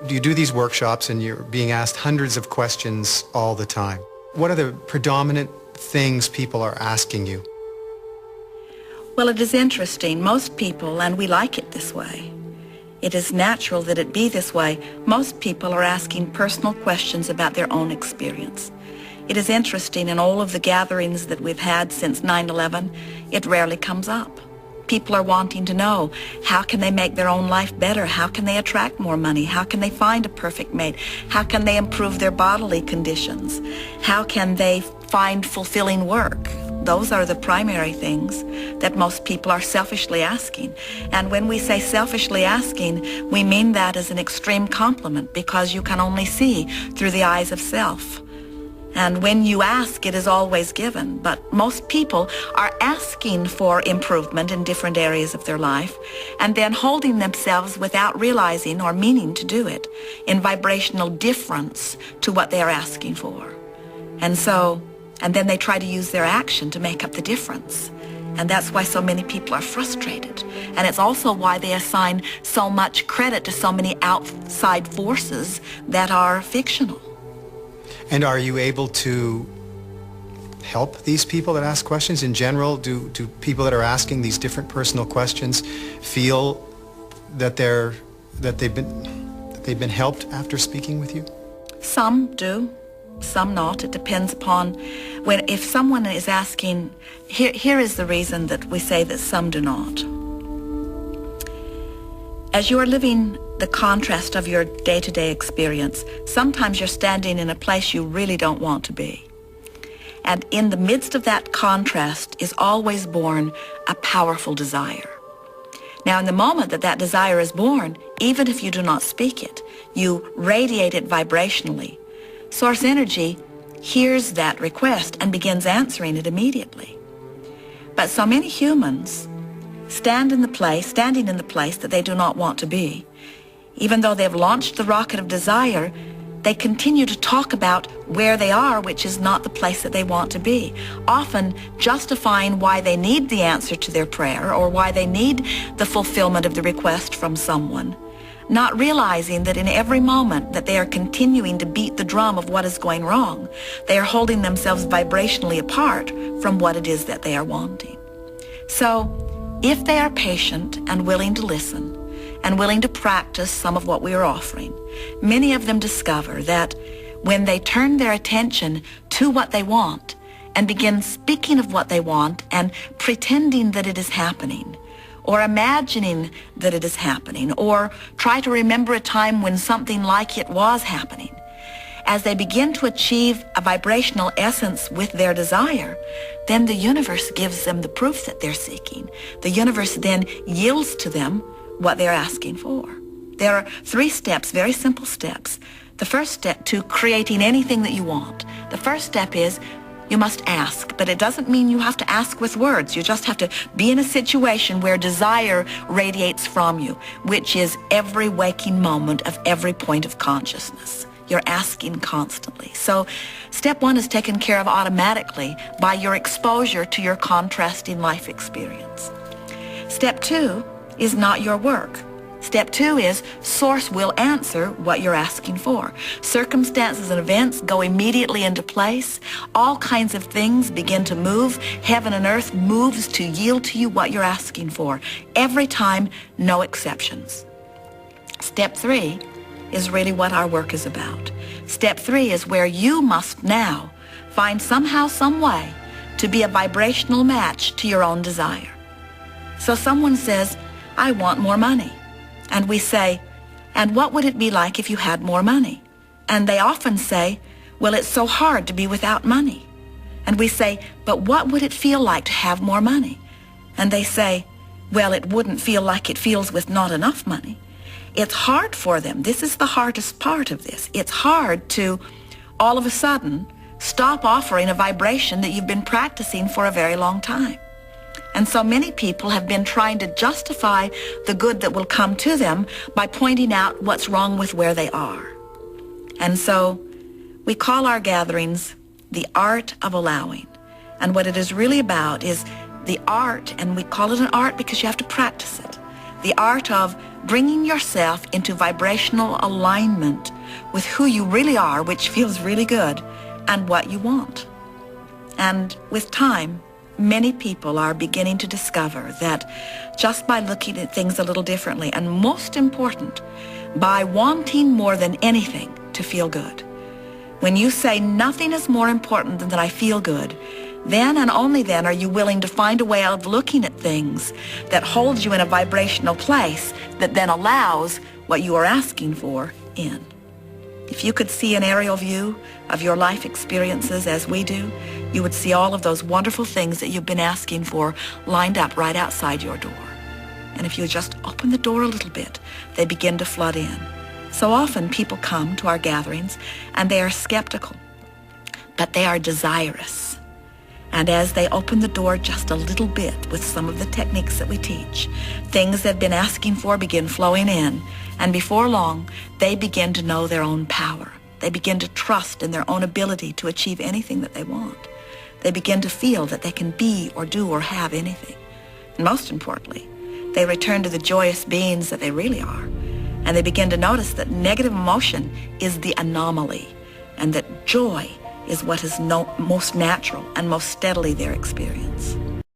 You do these workshops and you're being asked hundreds of questions all the time. What are the predominant things people are asking you? Well, it is interesting. Most people, and we like it this way, it is natural that it be this way. Most people are asking personal questions about their own experience. It is interesting, in all of the gatherings that we've had since 9/11, it rarely comes up. People are wanting to know, how can they make their own life better? How can they attract more money? How can they find a perfect mate? How can they improve their bodily conditions? How can they find fulfilling work? Those are the primary things that most people are selfishly asking. And when we say selfishly asking, we mean that as an extreme compliment, because you can only see through the eyes of self. And when you ask, it is always given. But most people are asking for improvement in different areas of their life and then holding themselves without realizing or meaning to do it in vibrational difference to what they are asking for. And then they try to use their action to make up the difference. And that's why so many people are frustrated. And it's also why they assign so much credit to so many outside forces that are fictional. And are you able to help these people that ask questions in general? Do people that are asking these different personal questions feel that they've been helped after speaking with you? Some do, some not. It depends upon if someone is asking. Here is the reason that we say that some do not. As you are living the contrast of your day-to-day experience, sometimes you're standing in a place you really don't want to be. And in the midst of that contrast is always born a powerful desire. Now, in the moment that that desire is born, even if you do not speak it, you radiate it vibrationally. Source energy hears that request and begins answering it immediately. But so many humans standing in the place that they do not want to be. Even though they've launched the rocket of desire, they continue to talk about where they are, which is not the place that they want to be, often justifying why they need the answer to their prayer or why they need the fulfillment of the request from someone, not realizing that in every moment that they are continuing to beat the drum of what is going wrong, they are holding themselves vibrationally apart from what it is that they are wanting. So, if they are patient and willing to listen and willing to practice some of what we are offering, many of them discover that when they turn their attention to what they want and begin speaking of what they want and pretending that it is happening, or imagining that it is happening, or try to remember a time when something like it was happening, as they begin to achieve a vibrational essence with their desire, then the universe gives them the proof that they're seeking. The universe then yields to them what they're asking for. There are 3 steps, very simple steps. The first step to creating anything that you want. The first step is you must ask, but it doesn't mean you have to ask with words. You just have to be in a situation where desire radiates from you, which is every waking moment of every point of consciousness. You're asking constantly. So step 1 is taken care of automatically by your exposure to your contrasting life experience. Step 2 is not your work. Step 2 is Source will answer what you're asking for. Circumstances and events go immediately into place. All kinds of things begin to move. Heaven and earth moves to yield to you what you're asking for. Every time, no exceptions. Step 3 is really what our work is about. Step 3 is where you must now find somehow, some way to be a vibrational match to your own desire. So someone says, I want more money. And we say, and what would it be like if you had more money? And they often say, well, it's so hard to be without money. And we say, but what would it feel like to have more money? And they say, well, it wouldn't feel like it feels with not enough money. It's hard for them. This is the hardest part of this. It's hard to, all of a sudden, stop offering a vibration that you've been practicing for a very long time. And so many people have been trying to justify the good that will come to them by pointing out what's wrong with where they are. And so we call our gatherings the art of allowing. And what it is really about is the art, and we call it an art because you have to practice it. the art of bringing yourself into vibrational alignment with who you really are, which feels really good, and what you want. And with time, many people are beginning to discover that just by looking at things a little differently, and most important, by wanting more than anything to feel good. When you say nothing is more important than that I feel good, then and only then are you willing to find a way of looking at things that holds you in a vibrational place that then allows what you are asking for in. If you could see an aerial view of your life experiences as we do, you would see all of those wonderful things that you've been asking for lined up right outside your door. And if you just open the door a little bit, they begin to flood in. So often people come to our gatherings and they are skeptical, but they are desirous. And as they open the door just a little bit with some of the techniques that we teach, things they've been asking for begin flowing in. And before long, they begin to know their own power. They begin to trust in their own ability to achieve anything that they want. They begin to feel that they can be or do or have anything. And most importantly, they return to the joyous beings that they really are. And they begin to notice that negative emotion is the anomaly, and that joy is what is most natural and most steadily their experience.